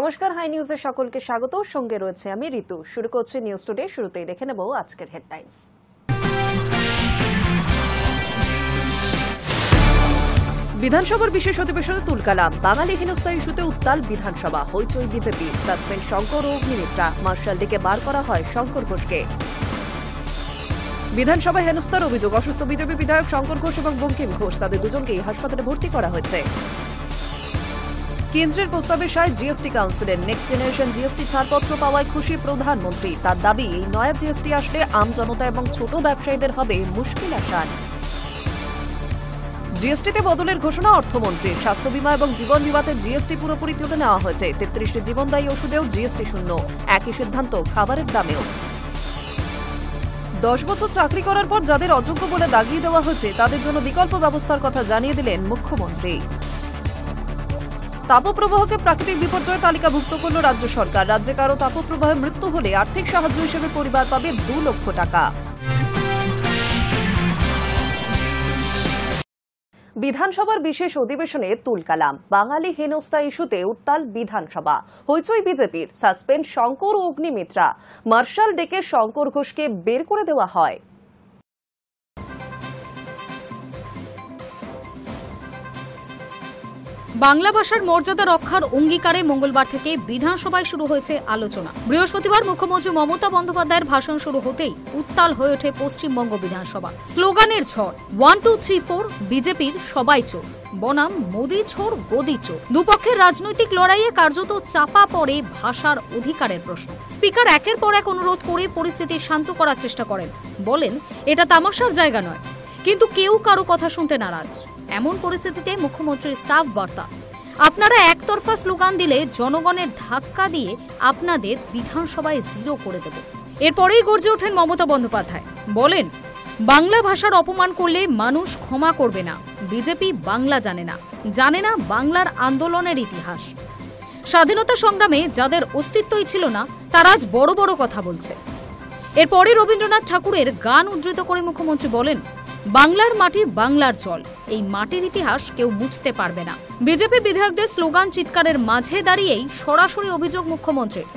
নমস্কার, হাই নিউজে সকলকে স্বাগত। সঙ্গে রয়েছে আমি ঋতু। শুরু করছি নিউজ টুডে। শুরুতেই দেখে নেব আজকের হেডলাইন্স। বিধানসভার বিশেষ অধিবেশনে তুলকালাম। বাঙালি হেনস্থা ইস্যুতে উত্তাল বিধানসভা, হইচই বিজেপি। সাসপেন্ড শঙ্কর ও অগ্নিমিত্রা। মার্শাল ডেকে বার করা হয় শঙ্কর ঘোষকে। বিধানসভায় হেনস্থার অভিযোগ। অসুস্থ বিজেপি বিধায়ক শঙ্কর ঘোষ এবং বঙ্কিম ঘোষ, তাদের দুজনকেই হাসপাতালে ভর্তি করা হয়েছে। কেন্দ্রের প্রস্তাবে সায় জিএসটি কাউন্সিলের। নেক্সট জেনারেশন জিএসটি ছাড়পত্র পাওয়ায় খুশি প্রধানমন্ত্রী। তার দাবি, এই নয়া জিএসটি আসলে আম জনতা এবং ছোট ব্যবসায়ীদের হবে মুশকিল আসান। জিএসটিতে বদলের ঘোষণা অর্থমন্ত্রীর। স্বাস্থ্য বীমা এবং জীবন বীমাতে জিএসটি পুরোপুরি তুলে নেওয়া হয়েছে। 33টি জীবনদায়ী ওষুধেও জিএসটি শূন্য। একই সিদ্ধান্ত খাবারের দামেও। 10 বছর চাকরি করার পর যাদের অযোগ্য বলে দাগিয়ে দেওয়া হয়েছে, তাদের জন্য বিকল্প ব্যবস্থার কথা জানিয়ে দিলেন মুখ্যমন্ত্রী। তাপপ্রবাহকে প্রাকৃতিক বিপর্যয় তালিকাভুক্ত করল রাজ্য সরকার। রাজ্যে কারো তাপপ্রবাহে মৃত্যু হলে আর্থিক সাহায্য হিসেবে পরিবার পাবে 2 লক্ষ টাকা। বিধানসভার বিশেষ অধিবেশনে তুলকালাম। বাঙালি হেনস্থা ইস্যুতে উত্তাল বিধানসভা, হইচই বিজেপির। সাসপেন্ড শঙ্কর ও অগ্নিমিত্রা। মার্শাল ডেকে শঙ্কর ঘোষকে বের করে দেওয়া হয়। বাংলা ভাষার মর্যাদা রক্ষার অঙ্গীকারে মঙ্গলবার থেকে বিধানসভায় শুরু হয়েছে আলোচনা। বৃহস্পতিবার মুখ্যমন্ত্রী মমতা বন্দ্যোপাধ্যায়ের ভাষণ শুরু হতেই উত্তাল হয়ে ওঠে পশ্চিমবঙ্গ বিধানসভা। স্লোগানের ঝড়। 1 2 3 4 বিজেপির সবাই চোর বনাম মোদি ছোড় গদি চোর। দুপক্ষের রাজনৈতিক লড়াইয়ে কার্যত চাপা পড়ে ভাষার অধিকারের প্রশ্ন। স্পিকার একের পর এক অনুরোধ করে পরিস্থিতি শান্ত করার চেষ্টা করেন। বলেন, এটা তামাশার জায়গা নয়। কিন্তু কেউ কারো কথা শুনতে নারাজ। এমন পরিস্থিতিতে মুখ্যমন্ত্রীর সাফ বার্তা, আপনারা একতরফা স্লোগান দিলে জনগণের ধাক্কা দিয়ে আপনাদের বিধানসভায় জিরো করে দেব। এরপরেই গর্জে ওঠেন মমতা বন্দ্যোপাধ্যায়। বলেন, বাংলা ভাষার অপমান করলে মানুষ ক্ষমা করবে না। বিজেপি বাংলা জানে না বাংলার আন্দোলনের ইতিহাস। স্বাধীনতা সংগ্রামে যাদের অস্তিত্বই ছিল না, তারা আজ বড় বড় কথা বলছে। এরপরে রবীন্দ্রনাথ ঠাকুরের গান উদ্ধৃত করে মুখ্যমন্ত্রী বলেন, বাংলার মাটি বাংলার জল, এই মাটির ইতিহাস কেউ মুছতে পারবে না। বিজেপি বিধায়কদের স্লোগান চিৎকারের মাঝে দাঁড়িয়েই সরাসরি অভিযোগ মুখ্যমন্ত্রীর,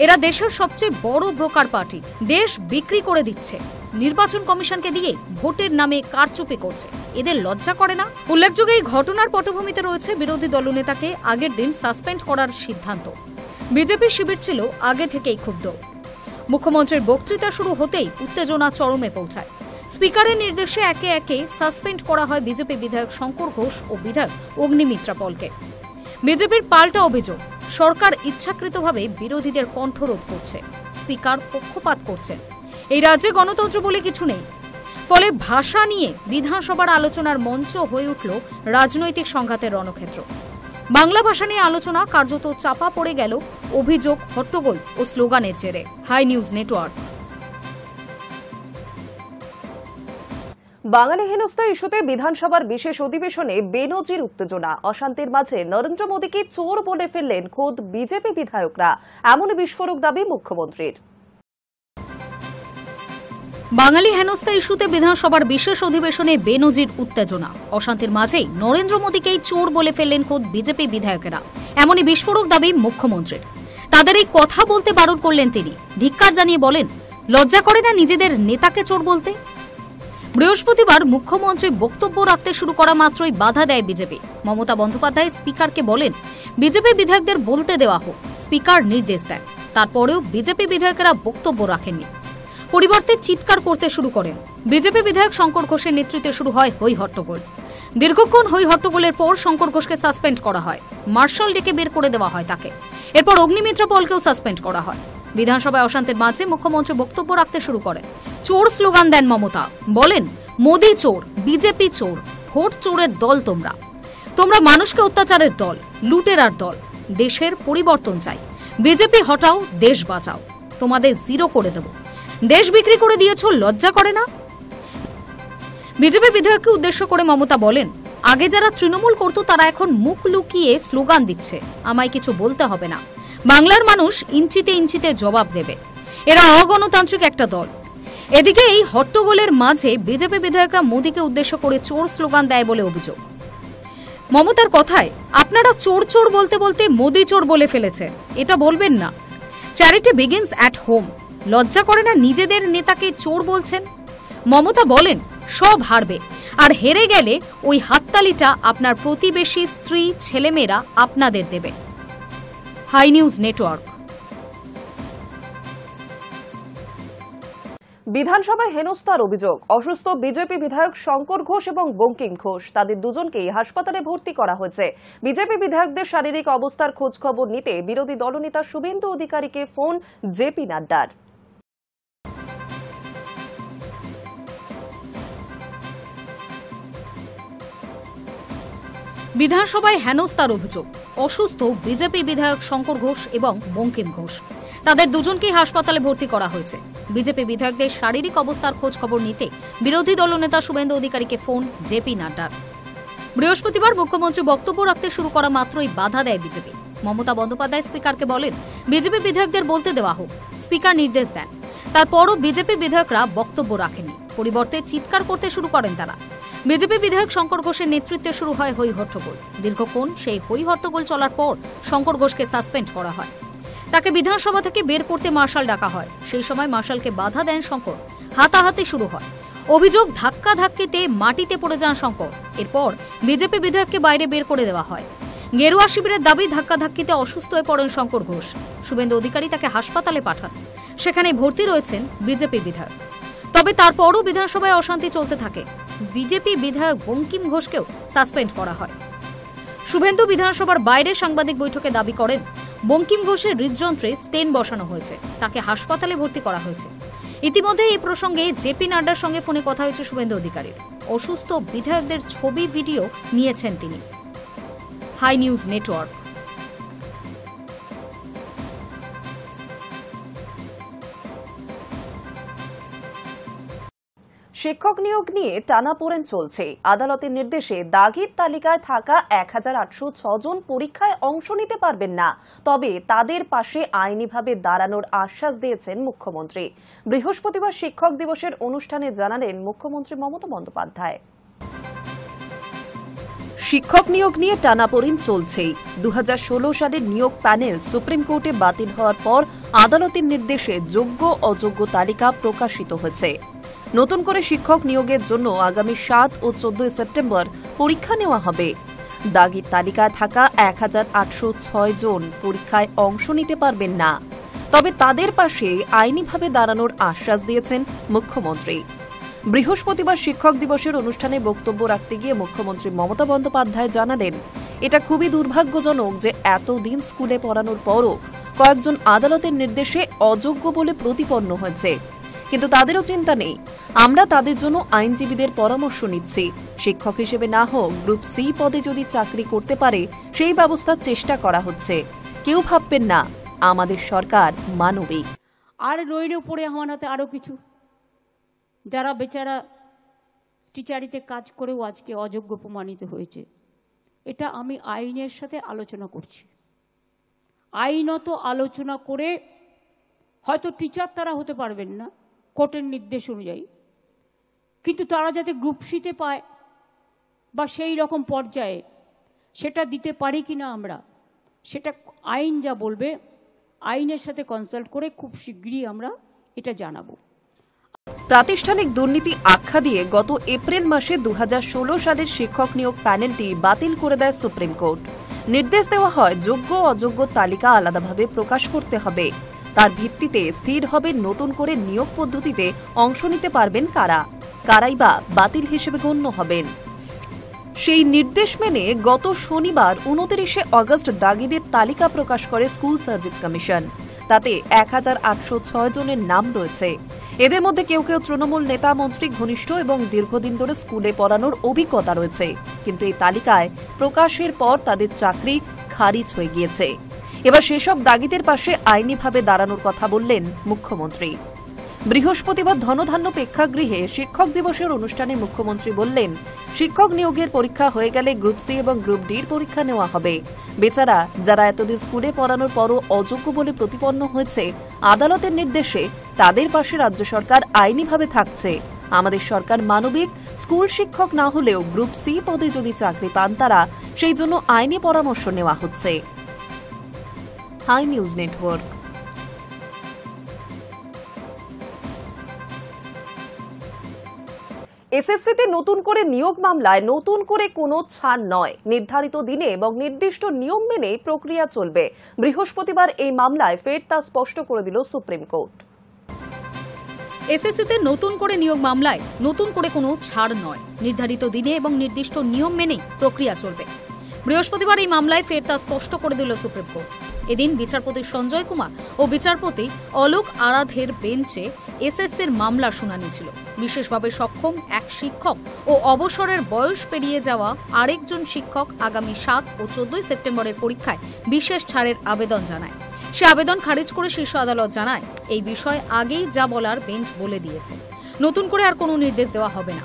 এরা দেশের সবচেয়ে বড় ব্রোকার পার্টি। দেশ বিক্রি করে দিচ্ছে। নির্বাচন কমিশনকে দিয়ে ভোটের নামে কারচুপি করছে। এদের লজ্জা করে না? উল্লেখযোগ্য, এই ঘটনার পটভূমিতে রয়েছে বিরোধী দলনেতাকে আগের দিন সাসপেন্ড করার সিদ্ধান্ত। বিজেপির শিবির ছিল আগে থেকেই ক্ষুব্ধ। মুখ্যমন্ত্রীর বক্তৃতা শুরু হতেই উত্তেজনা চরমে পৌঁছায়। স্পিকারের নির্দেশে একে একে সাসপেন্ড করা হয় বিজেপি বিধায়ক শঙ্কর ঘোষ ও বিধায়ক অগ্নিমিত্রা পলকে। বিজেপির পাল্টা অভিযোগ, সরকার ইচ্ছাকৃতভাবে বিরোধীদের কণ্ঠরোধ করছে। স্পিকার পক্ষপাত করছেন। এই রাজ্যে গণতন্ত্র বলে কিছু নেই। ফলে ভাষা নিয়ে বিধানসভার আলোচনার মঞ্চ হয়ে উঠল রাজনৈতিক সংঘাতের রণক্ষেত্র। বাংলা ভাষা নিয়ে আলোচনা কার্যত চাপা পড়ে গেল অভিযোগ, হট্টগোল ও স্লোগানের জেরে। High news network. বাঙালি হেনস্থা ইস্যুতে বিধানসভার বিশেষ অধিবেশনে বেনজির উত্তেজনা। অশান্তির মাঝে নরেন্দ্র মোদীকে চোর বলে ফেললেন খোদ বিজেপি বিধায়করা। এমনই বিস্ফোরক দাবি মুখ্যমন্ত্রীর। বাঙালি হেনস্থা ইস্যুতে বিধানসভার বিশেষ অধিবেশনে বেনজির উত্তেজনা। অশান্তির মাঝেই নরেন্দ্র মোদীকেই চোর বলে ফেললেন খোদ বিজেপি বিধায়কেরা। এমনই বিস্ফোরক দাবি মুখ্যমন্ত্রীর। তাদের এই কথা বলতে বারণ করলেন তিনি। ধিক্কার জানিয়ে বলেন, লজ্জা করে না নিজেদের নেতাকে চোর বলতে? বৃহস্পতিবার মুখ্যমন্ত্রী বক্তব্য রাখতে শুরু করা মাত্রই বাধা দেয় বিজেপি। মমতা বন্দ্যোপাধ্যায় স্পিকারকে বলেন, বিজেপি বিধায়কদের বলতে দেওয়া হোক। স্পিকার নির্দেশ দেন। তারপরেও বিজেপি বিধায়কেরা বক্তব্য রাখেননি। পরিবর্তে চিৎকার করতে শুরু করেন। বিজেপি বিধায়ক শঙ্কর ঘোষের নেতৃত্বে শুরু হয় হই হট্টগোল। দীর্ঘক্ষণ হই হট্টগোলের পর শঙ্কর ঘোষকে সাসপেন্ড করা হয়। মার্শাল ডেকে বের করে দেওয়া হয় তাকে। এরপর অগ্নিমিত্রা পলকেও সাসপেন্ড করা হয়। বিধানসভায় অশান্তির মাঝে মুখ্যমন্ত্রী বক্তব্য রাখতে শুরু করেন। চোর স্লোগান দেন মমতা। বলেন, মোদি চোর, বিজেপি চোর, ভোট চোরের দল তোমরা মানুষকে অত্যাচারের দল, লুটেরার দল। দেশের পরিবর্তন চাই। বিজেপি হটাও, দেশ বাঁচাও। তোমাদের জিরো করে দেব। দেশ বিক্রি করে দিয়েছ, লজ্জা করে না? বিজেপি বিধায়ককে উদ্দেশ্য করে মমতা বলেন, আগে যারা তৃণমূল করত তারা এখন মুখ লুকিয়ে স্লোগান দিচ্ছে। আমায় কিছু বলতে হবে না। বাংলার মানুষ ইঞ্চিতে ইঞ্চিতে জবাব দেবে। এরা অগণতান্ত্রিক একটা দল। এদিকে এই হট্টগোলের মাঝে বিজেপি বিধায়করা মোদীকে উদ্দেশ্য করে চোর স্লোগান দেয় বলে অভিযোগ। মমতার কথায় আপনারা চোর চোর বলতে বলতে মোদি চোর বলে ফেলেছে, এটা বলবেন না। Charity begins at home. লজ্জা করে না নিজেদের নেতাকে চোর বলছেন? মমতা বলেন সব হারবে, আর হেরে গেলে ওই হাততালিটা আপনার প্রতিবেশী স্ত্রী ছেলেমেয়েরা আপনাদের দেবে। Hi news network. বিধানসভায় হেনস্থার অভিযোগ। অসুস্থ বিজেপি বিধায়ক শঙ্কর ঘোষ এবং বঙ্কিম ঘোষ, তাদের দুজনকেই হাসপাতালে ভর্তি করা হয়েছে। বিজেপি বিধায়কদের শারীরিক অবস্থার খোঁজ খবর নিতে বিরোধী দলনেতা শুভেন্দু অধিকারীকে ফোন জেপি নাড্ডার। বিধানসভায় হেনস্থার অভিযোগ। অসুস্থ বিজেপি বিধায়ক শঙ্কর ঘোষ এবং বঙ্কিম ঘোষ, তাদের দুজনকেই হাসপাতালে ভর্তি করা হয়েছে। বিজেপি বিধায়কদের শারীরিক অবস্থার খোঁজ খবর নিতে বিরোধী দলনেতা শুভেন্দু অধিকারীকে ফোন জেপি নাড্ডার। বৃহস্পতিবার মুখ্যমন্ত্রী বক্তব্য রাখতে শুরু করা মাত্রই বাধা দেয় বিজেপি। মমতা বন্দ্যোপাধ্যায় স্পিকারকে বলেন বিজেপি বিধায়কদের বলতে দেওয়া হোক। স্পিকার নির্দেশ দেন। তারপরও বিজেপি বিধায়করা বক্তব্য রাখেননি, পরিবর্তে চিৎকার করতে শুরু করেন তারা। বিজেপি বিধায়ক শঙ্কর ঘোষের নেতৃত্বে শুরু হয় হই হট্টগোল। দীর্ঘক্ষণ সেই হই হট্টগোল চলার পর শঙ্কর ঘোষকে সাসপেন্ড করা হয়। তাকে বিধানসভা থেকে বের করতে মার্শাল ডাকা হয়। সেই সময় মার্শালকে বাধা দেন শঙ্কর। হাতাহাতি শুরু হয়। অভিযোগ ধাক্কাধাক্কিতে মাটিতে পড়ে যান শঙ্কর। এরপর বিজেপি বিধায়ককে বাইরে বের করে দেওয়া হয়। গেরুয়া শিবিরের দাবি ধাক্কাধাক্কিতে অসুস্থ হয়ে পড়েন শঙ্কর ঘোষ। শুভেন্দু অধিকারী তাকে হাসপাতালে পাঠান। সেখানে ভর্তি রয়েছেন বিজেপি বিধায়ক। তবে তারপরও বিধানসভায় অশান্তি চলতে থাকে। বিজেপি বিধায়ক বঙ্কিম ঘোষকেও সাসপেন্ড করা হয়। শুভেন্দু বিধানসভার বাইরে সাংবাদিক বৈঠকে দাবি করেন বঙ্কিম ঘোষের হৃদযন্ত্রে স্টেন বসানো হয়েছে, তাকে হাসপাতালে ভর্তি করা হয়েছে। ইতিমধ্যে এই প্রসঙ্গে জেপি নাড্ডার সঙ্গে ফোনে কথা হয়েছে শুভেন্দু অধিকারীর। অসুস্থ বিধায়কদের ছবি ভিডিও নিয়েছেন তিনি। Hi news network. শিক্ষক নিয়োগ নিয়ে টানাপোড়েন চলছে। আদালতের নির্দেশে দাগির তালিকায় থাকা 1806 জন পরীক্ষায় অংশ নিতে পারবেন না, তবে তাদের পাশে আইনিভাবে দাঁড়ানোর আশ্বাস দিয়েছেন মুখ্যমন্ত্রী। বৃহস্পতিবার শিক্ষক দিবসের অনুষ্ঠানে জানালেন মুখ্যমন্ত্রী মমতা বন্দ্যোপাধ্যায়। শিক্ষক নিয়োগ নিয়ে টানাপোড়েন চলছেই। 2016 সালের নিয়োগ প্যানেল সুপ্রিম কোর্টে বাতিল হওয়ার পর আদালতের নির্দেশে যোগ্য অযোগ্য তালিকা প্রকাশিত হয়েছে। নতুন করে শিক্ষক নিয়োগের জন্য আগামী 7 ও 14 সেপ্টেম্বর পরীক্ষা নেওয়া হবে। দাগির তালিকায় থাকা 1806 জন পরীক্ষায় অংশ নিতে পারবেন না, তবে তাদের পাশে আইনিভাবে দাঁড়ানোর আশ্বাস দিয়েছেন মুখ্যমন্ত্রী। বৃহস্পতিবার শিক্ষক দিবসের অনুষ্ঠানে বক্তব্য রাখতে গিয়ে মুখ্যমন্ত্রী মমতা বন্দ্যোপাধ্যায় জানালেন, এটা খুবই দুর্ভাগ্যজনক যে এতদিন স্কুলে পড়ানোর পরও কয়েকজন আদালতের নির্দেশে অযোগ্য বলে প্রতিপন্ন হয়েছে, কিন্তু তাদেরও চিন্তা নেই। আমরা তাদের জন্য আইনজীবীদের পরামর্শ নিচ্ছি। শিক্ষক হিসেবে না হোক গ্রুপ সি পদে যদি চাকরি করতে পারে সেই ব্যবস্থার চেষ্টা করা হচ্ছে। কেউ ভাববেন না আমাদের সরকার মানবিক। আর রইল পড়ে আমার হাতে আরও কিছু, যারা বেচারা টিচারিতে কাজ করেও আজকে অযোগ্য প্রমাণিত হয়েছে। এটা আমি আইনের সাথে আলোচনা করছি। আইনত আলোচনা করে হয়তো টিচার তারা হতে পারবেন না কোর্টের নির্দেশ অনুযায়ী, কিন্তু তারা যাতে গ্রুপ সিতে পায় বা সেই রকম পর্যায়ে সেটা দিতে পারি কি না আমরা, সেটা আইন যা বলবে আইনের সাথে কনসাল্ট করে খুব শীঘ্রই আমরা এটা জানাবো। প্রাতিষ্ঠানিক দুর্নীতি আখ্যা দিয়ে গত এপ্রিল মাসে 2016 সালের শিক্ষক নিয়োগ প্যানেলটি বাতিল করে দেয় সুপ্রিম কোর্ট। নির্দেশ দেওয়া হয় যোগ্য অযোগ্য তালিকা আলাদাভাবে প্রকাশ করতে হবে। তার ভিত্তিতে স্থির হবে নতুন করে নিয়োগ পদ্ধতিতে অংশ নিতে পারবেন কারা, কারাই বা বাতিল হিসেবে গণ্য হবেন। সেই নির্দেশ মেনে গত শনিবার 29 আগস্ট দাগিদের তালিকা প্রকাশ করে স্কুল সার্ভিস কমিশন। তাতে 1806 জনের নাম রয়েছে। এদের মধ্যে কেউ কেউ তৃণমূল নেতা মন্ত্রী ঘনিষ্ঠ এবং দীর্ঘদিন ধরে স্কুলে পড়ানোর অভিজ্ঞতা রয়েছে, কিন্তু এই তালিকায় প্রকাশের পর তাদের চাকরি খারিজ হয়ে গিয়েছে। এবার সেসব দাগিদের পাশে আইনিভাবে দাঁড়ানোর কথা বললেন মুখ্যমন্ত্রী। বৃহস্পতিবার ধনধান্য প্রেক্ষাগৃহে শিক্ষক দিবসের অনুষ্ঠানে মুখ্যমন্ত্রী বললেন, শিক্ষক নিয়োগের পরীক্ষা হয়ে গেলে গ্রুপ সি এবং গ্রুপ ডির পরীক্ষা নেওয়া হবে। বেচারা যারা এতদিন স্কুলে পড়ানোর পরও অযোগ্য বলে প্রতিপন্ন হয়েছে, আদালতের নির্দেশে তাদের পাশে রাজ্য সরকার আইনিভাবে থাকছে। আমাদের সরকার মানবিক, স্কুল শিক্ষক না হলেও গ্রুপ সি পদে যদি চাকরি পান তারা, সেই জন্য আইনি পরামর্শ নেওয়া হচ্ছে। Hi news network. এসএসসিতে নতুন করে নিয়োগ মামলায় নতুন করে কোনো ছাড় নয়, নির্ধারিত দিনে এবং নির্দিষ্ট নিয়ম মেনে প্রক্রিয়া চলবে। বৃহস্পতিবার এই মামলায় ফের তা স্পষ্ট করে দিল সুপ্রিম কোর্ট। এসএসসিতে নতুন করে নিয়োগ মামলায় নতুন করে কোনো ছাড় নয়, নির্ধারিত দিনে এবং নির্দিষ্ট নিয়ম মেনেই প্রক্রিয়া চলবে। বৃহস্পতিবার এই মামলায় ফের তা স্পষ্ট করে দিল সুপ্রিম কোর্ট। এদিন বিচারপতি সঞ্জয় কুমার ও বিচারপতি অলোক আরাধের বেঞ্চে এসএসসির মামলার শুনানি ছিল। বিশেষভাবে সক্ষম এক শিক্ষক ও অবসরের বয়স পেরিয়ে যাওয়া আরেকজন শিক্ষক আগামী 7 ও 14 সেপ্টেম্বরের পরীক্ষায় বিশেষ ছাড়ের আবেদন জানায়। সে আবেদন খারিজ করে শীর্ষ আদালত জানায়, এই বিষয়ে আগেই যা বলার বেঞ্চ বলে দিয়েছে, নতুন করে আর কোনো নির্দেশ দেওয়া হবে না।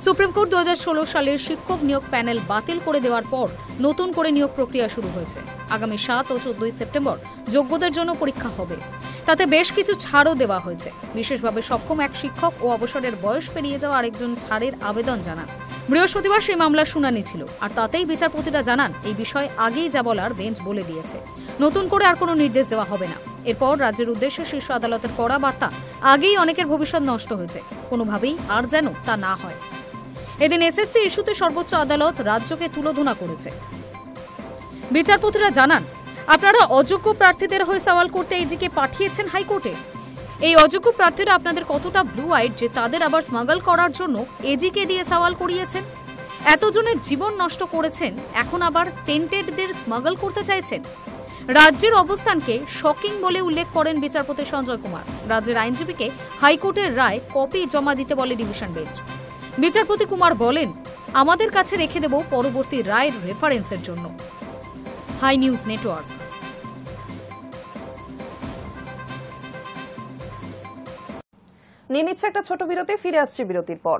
সুপ্রিম কোর্ট 2016 সালের শিক্ষক নিয়োগ প্যানেল বাতিল করে দেওয়ার পর নতুন করে নিয়োগ প্রক্রিয়া শুরু হয়েছে। আগামী 7 ও 14 সেপ্টেম্বর যোগ্যদের জন্য পরীক্ষা হবে। তাতে বেশ কিছু ছাড়ও দেওয়া হয়েছে। বিশেষভাবে সক্ষম এক শিক্ষক ও অবসরের বয়স পেরিয়ে যাওয়া আরেকজন ছাড়ের আবেদন জানান। বৃহস্পতিবার সেই মামলার শুনানি ছিল, আর তাতেই বিচারপতিরা জানান, এই বিষয়ে আগেই যা বলার বেঞ্চ বলে দিয়েছে, নতুন করে আর কোনো নির্দেশ দেওয়া হবে না। এরপর রাজ্যের উদ্দেশ্যে শীর্ষ আদালতের কড়া বার্তা, আগেই অনেকের ভবিষ্যৎ নষ্ট হয়েছে, কোনোভাবেই আর যেন তা না হয়। এদিন এসএসসি ইস্যুতে সর্বোচ্চ আদালত রাজ্যকে তুলোধনা করেছে। বিচারপতিরা জানান, আপনারা অযোগ্য প্রার্থীদের হয়ে সওয়াল করতে এজিকে পাঠিয়েছেন হাইকোর্টে। এই অযোগ্য প্রার্থীরা আপনাদের কতটা ব্লু আইড যে তাদের আবার স্মাগল করার জন্য এজিকে দিয়ে সওয়াল করিয়েছেন। এতজনের জীবন নষ্ট করেছেন, এখন আবার টেন্টেডদের স্মাগল করতে চাইছেন। রাজ্যের অবস্থানকে শকিং বলে উল্লেখ করেন বিচারপতি সঞ্জয় কুমার। রাজ্যের আইনজীবীকে হাইকোর্টের রায় কপি জমা দিতে বলে ডিভিশন বেঞ্চ। বিচারপতি কুমার বলেন, আমাদের কাছে রেখে দেব পরবর্তী রায়ের রেফারেন্সের জন্য। Hi news network. নিয়ে নিচ্ছে একটা ছোট বিরতি, ফিরে আসছে বিরতির পর।